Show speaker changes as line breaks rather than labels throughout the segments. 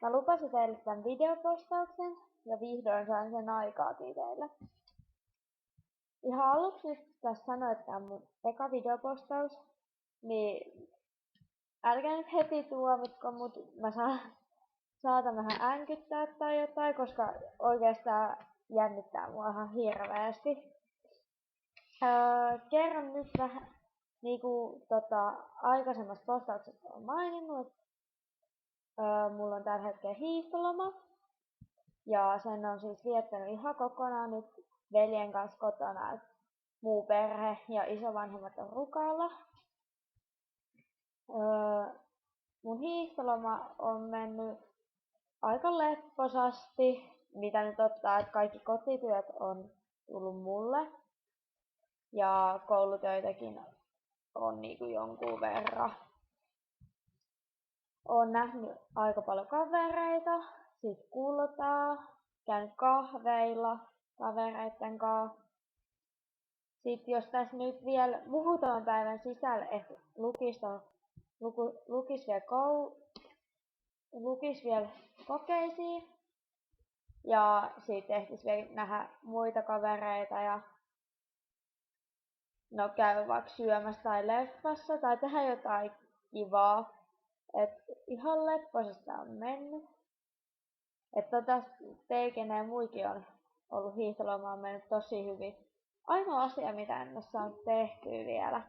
Mä lupasin teille tämän videopostauksen ja vihdoin sain sen aikaakin teille. Ihan aluksi nyt tässä sanoin, että tämä on mun eka videopostaus, niin älkää nyt heti tuomitko, mutta mä saatan vähän änkyttää tai jotain, koska oikeastaan jännittää mua ihan hirveästi. Kerron nyt vähän, niinku aikaisemmassa postauksessa olen maininnut, että mulla on tällä hetkellä hiihtoloma. Ja sen on siis viettänyt ihan kokonaan nyt veljen kanssa kotona, että muu perhe ja isovanhemmat on Rukalla. Mun hiihtoloma on mennyt aika lepposasti, mitä nyt ottaa, että kaikki kotityöt on tullut mulle. Ja koulutöitäkin on niinku jonkun verran. Oon nähnyt aika paljon kavereita, sit kultaa, käynyt kahveilla kavereitten kanssa. Sitten jos tässä nyt vielä muutaman päivän sisällä lukis vielä kokeisiin ja sitten ehtis vielä nähdä muita kavereita ja käy vaikka syömässä tai leffassa tai tehdä jotain kivaa. Et ihan lepposesta on mennyt. Että teikeneen muikin on ollut hiihtoloma on mennyt tosi hyvin. Ainoa asia, mitä en ole saanut tehtyä vielä,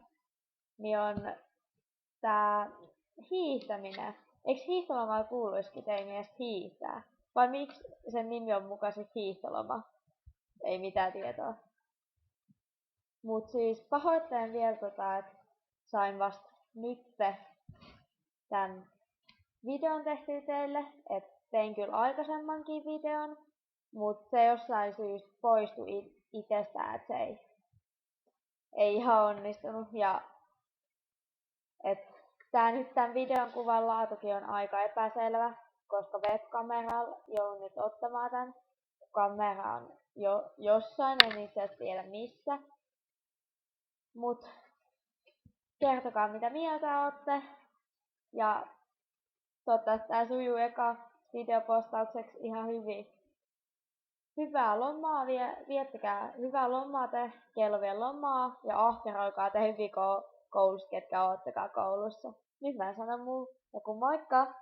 niin on tää hiihtäminen. Eiks hiihtolomaa kuuluisikin teidän mielestä hiihtää? Vai miksi sen nimi on muka sit hiihtoloma? Ei mitään tietoa. Mut siis pahoittelen vielä että sain vasta nyt tän videon tehtyä teille. Et tein kyllä aikaisemmankin videon, mut se jossain syystä poistui itsestään, että se ei ihan onnistunut. Ja tän videon kuvan laatukin on aika epäselvä, koska webkameralla joudun nyt ottamaan tän. Kamera on jo jossain, en itse asiassa tiedä missä. Mut kertokaa mitä mieltä ootte. Ja toivottavasti tää sujuu eka videopostaukseksi ihan hyvin. Hyvää lomaa, viettäkää hyvää lomaa, tehkää vielä lomaa ja ahkeroikaa te hyvin koulussa, ketkä oottekaan koulussa. Nyt mä sanon joku moikka!